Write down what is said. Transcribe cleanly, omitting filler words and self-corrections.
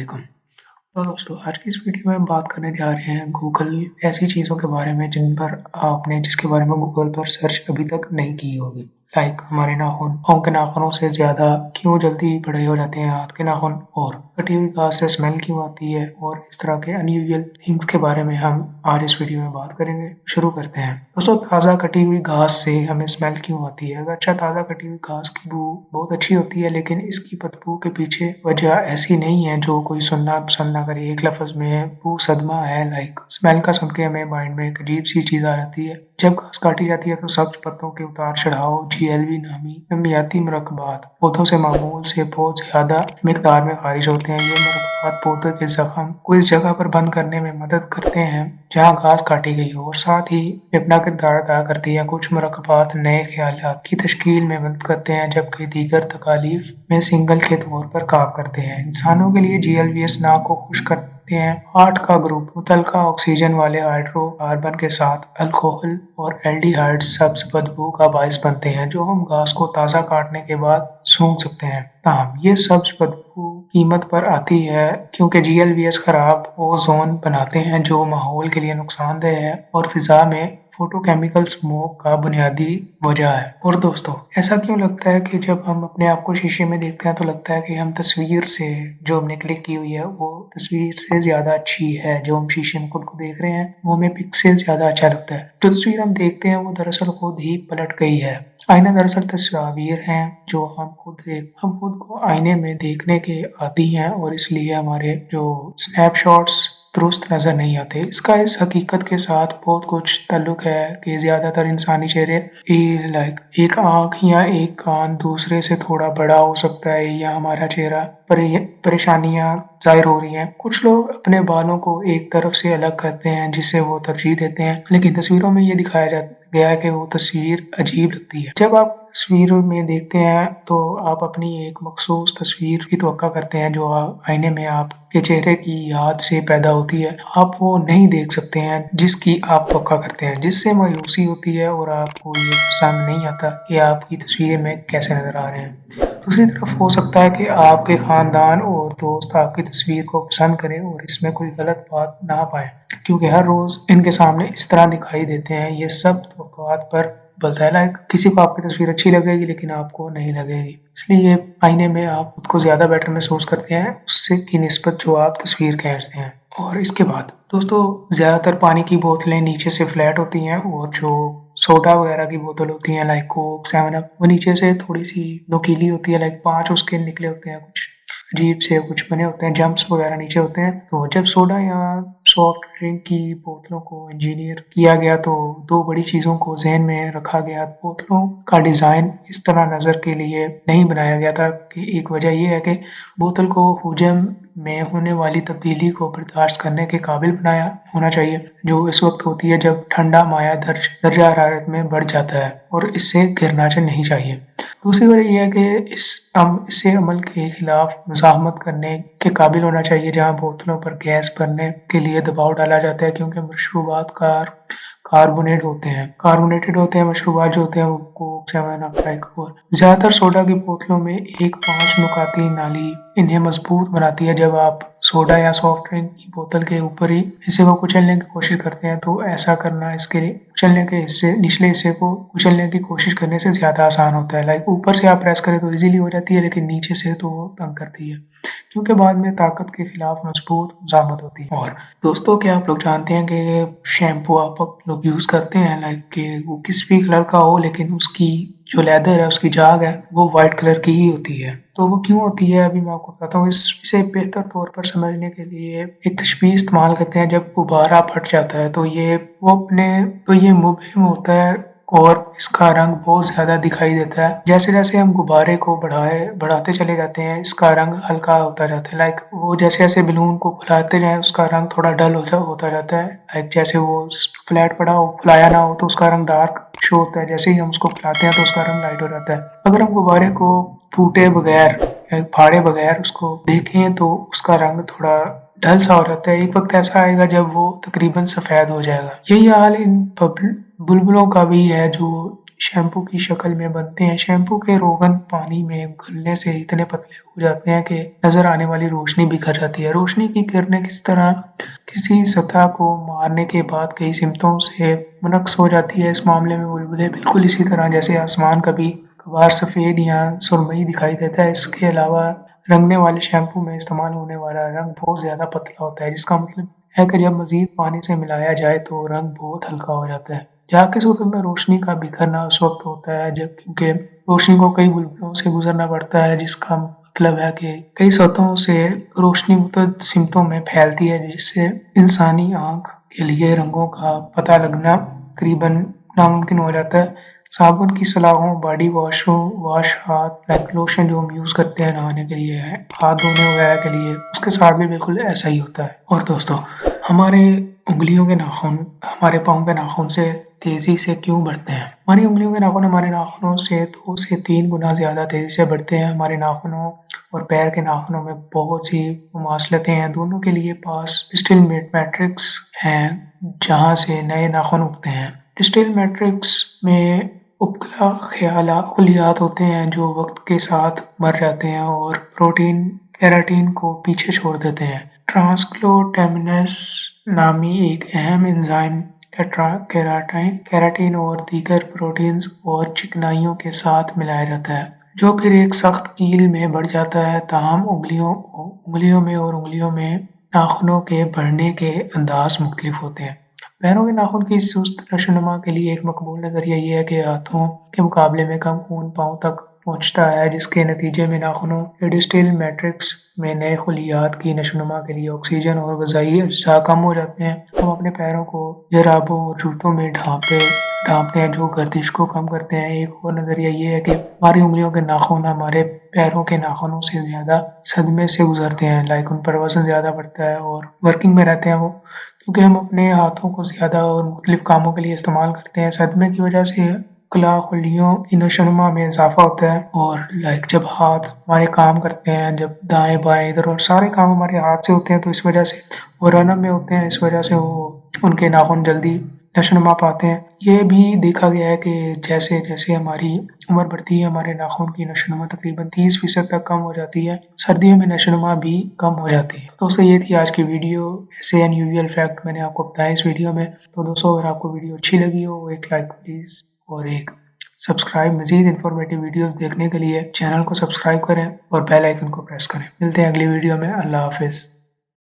वालेकुम। तो दोस्तों आज की इस वीडियो में हम बात करने जा रहे हैं गूगल ऐसी चीज़ों के बारे में जिसके बारे में गूगल पर सर्च अभी तक नहीं की होगी। लाइक हमारे नाखून पाँव के नाखूनों से ज़्यादा क्यों जल्दी बड़े हो जाते हैं हाथ के नाखून, और कटी हुई घास से स्मेल क्यों आती है, और इस तरह के अनयूजुअल थिंग्स के बारे में हम आज इस वीडियो में बात करेंगे। शुरू करते हैं। दोस्तों, ताज़ा कटी हुई घास से हमें स्मेल क्यों आती है? अगर अच्छा, ताज़ा कटी हुई घास की बू बहुत अच्छी होती है, लेकिन इसकी बदबू के पीछे वजह ऐसी नहीं है जो कोई सुनना पसंद ना करे। एक लफ्ज में वो सदमा है। लाइक स्मेल का सुन के हमें माइंड में एक अजीब सी चीज आ जाती है। जब घास काटी जाती है तो सब्ज पत्तों के उतार चढ़ाव, GLV नामी नमियाती मरकबात पौधों से मामूल से बहुत ज्यादा मिकदार में खारिज होते हैं। ये मरकबात पौधे के जख्म को इस जगह पर बंद करने में मदद करते हैं जहाँ घास काटी गई हो, और साथ ही अपना किरदार अदा करती है। कुछ मरकबात नए ख्यालात की तश्कील में मदद करते हैं, जबकि दीगर तकालीफ में सिंगल के तौर पर काम करते हैं। इंसानों के लिए GLVS नाक को खुश करते हैं। हार्ट का ग्रुप मुतलका ऑक्सीजन वाले हाइड्रोकार्बन के साथ अल्कोहल और एल्डिहाइड सब्ज बदबू का बायस बनते हैं, जो हम घास को ताज़ा काटने के बाद सूंघ सकते हैं। ताहम ये सब्ज बदबू कीमत पर आती है क्योंकि GLVS खराब ओजोन बनाते हैं, जो माहौल के लिए नुकसानदेह है और फिजा में फोटोकेमिकल स्मोक का बुनियादी वजह है। और दोस्तों, ऐसा क्यों लगता है कि जब हम अपने आप को शीशे में देखते हैं तो लगता है कि हम तस्वीर से जो हमने क्लिक की हुई है वो तस्वीर से ज्यादा अच्छी है। जो हम शीशे में खुद को देख रहे हैं वो हमें पिक से ज्यादा अच्छा लगता है। जो तस्वीर हम देखते हैं वो दरअसल खुद ही पलट गई है। आईना दरअसल तस्वीर हैं जो हम खुद को आईने में देखने के आदी हैं, और इसलिए हमारे जो स्नैपशॉट्स दुरुस्त नजर नहीं आते। इसका इस हकीकत के साथ बहुत कुछ ताल्लुक है कि ज्यादातर इंसानी चेहरे लाइक एक आंख या एक कान दूसरे से थोड़ा बड़ा हो सकता है, या हमारा चेहरा परेशानियां जाहिर हो रही हैं। कुछ लोग अपने बालों को एक तरफ से अलग करते हैं जिसे वो तरजीह देते हैं, लेकिन तस्वीरों में ये दिखाया गया है कि वो तस्वीर अजीब लगती है। जब आप तस्वीर में देखते हैं तो आप अपनी एक मखसूस तस्वीर की तवक्का करते हैं जो आईने में आपके चेहरे की याद से पैदा होती है। आप वो नहीं देख सकते हैं जिसकी आप तवक्का करते हैं, जिससे मायूसी होती है और आपको ये पसंद नहीं आता कि आपकी तस्वीर में कैसे नजर आ रहे हैं। दूसरी तरफ हो सकता है कि आपके खानदान और दोस्त आपकी तस्वीर को पसंद करें और इसमें कोई गलत बात ना पाए, क्योंकि हर रोज इनके सामने इस तरह दिखाई देते हैं। ये सब तवक्कुआत पर बोलता है। लाइक किसी को आपकी तस्वीर अच्छी लगेगी लेकिन आपको नहीं लगेगी, इसलिए आईने में आप खुद को ज्यादा बेटर महसूस करते हैं उससे की निस्बत जो आप तस्वीर खींचते हैं। और इसके बाद दोस्तों, ज्यादातर पानी की बोतलें नीचे से फ्लैट होती हैं, और जो सोडा वगैरह की बोतल होती हैं लाइक कोक, 7 अप, वो नीचे से थोड़ी सी नुकीली होती है। लाइक 5 उसके निकले होते हैं, कुछ अजीब से कुछ बने होते हैं, जम्प्स वगैरह नीचे होते हैं। तो जब सोडा या सॉफ्ट ड्रिंक की बोतलों को इंजीनियर किया गया तो दो बड़ी चीजों को जहन में रखा गया। बोतलों का डिजाइन इस तरह नजर के लिए नहीं बनाया गया था कि एक वजह यह है कि बोतल को हुजम में होने वाली तब्दीली को बर्दाश्त करने के काबिल बनाया होना चाहिए, जो इस वक्त होती है जब ठंडा माया दर्जा हरारत में बढ़ जाता है, और इससे गिरना नहीं चाहिए। दूसरी वजह यह है कि इसे अमल के खिलाफ मुज़ाहमत करने के काबिल होना चाहिए, जहाँ बोतलों पर गैस भरने के लिए दबाव डाला जाता है, क्योंकि मशरूबात कार्बोनेटेड होते हैं। मशरूबात जो होते हैं वो कोक, 7 अप, लाइक, और ज्यादातर सोडा की बोतलों में एक 5 नुकाती नाली इन्हें मजबूत बनाती है। जब आप सोडा या सॉफ्ट ड्रिंक की बोतल के ऊपरी हिस्से को कुचलने की कोशिश करते हैं तो ऐसा करना इसके निचले हिस्से को कुचलने की कोशिश करने से ज्यादा आसान होता है। लाइक ऊपर से आप प्रेस करें तो इजीली हो जाती है, लेकिन नीचे से तो वो तंग करती है, क्योंकि बाद में ताकत के खिलाफ मजबूत मुजामत होती है। और दोस्तों, क्या आप लोग जानते हैं कि शैम्पू आप लोग यूज करते हैं लाइक कि वो किस भी कलर का हो, लेकिन उसकी जो लेदर है, उसकी जाग है, वो व्हाइट कलर की ही होती है। तो वो क्यों होती है अभी मैं आपको बताता हूँ। इसे बेहतर तौर पर समझने के लिए एक तशबीह इस्तेमाल करते हैं। जब गुब्बारा फट जाता है तो ये मुबहिम होता है और इसका रंग बहुत ज्यादा दिखाई देता है। जैसे जैसे हम गुब्बारे को बढ़ाते चले जाते हैं, इसका रंग हल्का होता जाता है। लाइक वो जैसे जैसे बलून को फुलाते जाए उसका रंग थोड़ा डल होता जाता है। लाइक जैसे वो फ्लैट पड़ा हो, फुलाया ना हो, तो उसका रंग डार्क शो होता है। जैसे ही हम उसको फुलाते हैं तो उसका रंग लाइट हो जाता है। अगर हम गुब्बारे को फूटे बगैर, फाड़े बगैर उसको देखें तो उसका रंग थोड़ा ढल सा हो जाता है। एक वक्त ऐसा आएगा जब वो तकरीबन सफेद हो जाएगा। यही हाल इन बुलबुलों का भी है जो शैम्पू की शक्ल में बनते हैं। शैम्पू के रोगन पानी में घुलने से इतने पतले हो जाते हैं कि नजर आने वाली रोशनी बिखर जाती है। रोशनी की किरणें किस तरह किसी सतह को मारने के बाद कई सिमतों से मुनक्स हो जाती है। इस मामले में बुलबुले बिल्कुल इसी तरह जैसे आसमान कभी कभार सफेद या सुरमई दिखाई देता है। इसके अलावा रंगने वाले शैम्पू में इस्तेमाल होने वाला रंग बहुत ज्यादा पतला होता है, जिसका मतलब है कि जब मजीद पानी से मिलाया जाए तो रंग बहुत हल्का हो जाता है। जाके सूरत में रोशनी का बिखरना उस वक्त होता है जब क्योंकि रोशनी को कई बुलबुलों से गुजरना पड़ता है, जिसका मतलब है कि कई सतहों से रोशनी मुख्तलिफ सिमतों में फैलती है, जिससे इंसानी आंख के लिए रंगों का पता लगना करीबन नामुमकिन हो जाता है। साबुन की सलाखों, बॉडी वॉश, हाथ लाइक लोशन जो हम यूज करते हैं नहाने के लिए है, हाथ धोने वगैरह के लिए, उसके साथ भी बिल्कुल ऐसा ही होता है। और दोस्तों, हमारे उंगलियों के नाखून हमारे पाँव के नाखून से तेजी से क्यों बढ़ते हैं? हमारी उंगलियों के नाखून हमारे नाखूनों से 2 से 3 गुना ज्यादा तेजी से बढ़ते हैं। हमारे नाखूनों और पैर के नाखूनों में बहुत सी मुमासलतें हैं। दोनों के लिए पास डिस्टल मैट्रिक्स हैं, जहां से नए नाखून उगते हैं। डिस्टल मैट्रिक्स में उपकला खलियात होते हैं जो वक्त के साथ मर जाते हैं और प्रोटीन केराटिन को पीछे छोड़ देते हैं। ट्रांसग्लूटामिनेस नामी एक अहम एंजाइम केराटिन और दीगर प्रोटीन्स और चिकनाइयों के साथ मिलाया जाता है, जो फिर एक सख्त कील में बढ़ जाता है। ताहम उंगलियों में नाखूनों के बढ़ने के अंदाज मुख्तलिफ होते हैं। पैरों के नाखून की सुस्त नशोनुमा के लिए एक मकबूल नजरिया ये है कि हाथों के मुकाबले में कम खून पाँव तक पहुंचता है, जिसके नतीजे में नाखूनों के डिस्टल मैट्रिक्स में नए खलियात की नशोनुमा के लिए ऑक्सीजन और ग़िज़ाई अज्जा कम हो जाते हैं। हम अपने पैरों को जुराबों और जूतों में ढांपते हैं जो गर्दिश को कम करते हैं। एक और नजरिया ये है कि हमारी उंगलियों के नाखून हमारे पैरों के नाखूनों से ज्यादा सदमे से गुजरते हैं, लाइक उन पर वजन ज्यादा बढ़ता है और वर्किंग में रहते हैं वो, क्योंकि हम अपने हाथों को ज्यादा और मुख्तलिफ कामों के लिए इस्तेमाल करते हैं। सदमे की वजह से खुलियों की नशोनुमा में इजाफा होता है और लाइक जब हाथ हमारे काम करते हैं, जब दाएं बाएं इधर और सारे काम हमारे हाथ से होते हैं, तो इस वजह से वो रनम में होते हैं, इस वजह से वो उनके नाखून जल्दी नशोनुमा पाते हैं। ये भी देखा गया है कि जैसे जैसे हमारी उम्र बढ़ती है, हमारे नाखून की नशोनुमा तकरीबन 30% तक कम हो जाती है। सर्दियों में नशोनुमा भी कम हो जाती है। दोस्तों, ये थी आज की वीडियो, ऐसे अनयूजुअल फैक्ट मैंने आपको बताया इस वीडियो में। तो दोस्तों, अगर आपको वीडियो अच्छी लगी हो, एक लाइक प्लीज और एक सब्सक्राइब। मजीद इन्फॉर्मेटिव वीडियोस देखने के लिए चैनल को सब्सक्राइब करें और बेल आइकन को प्रेस करें। मिलते हैं अगली वीडियो में। अल्लाह हाफिज।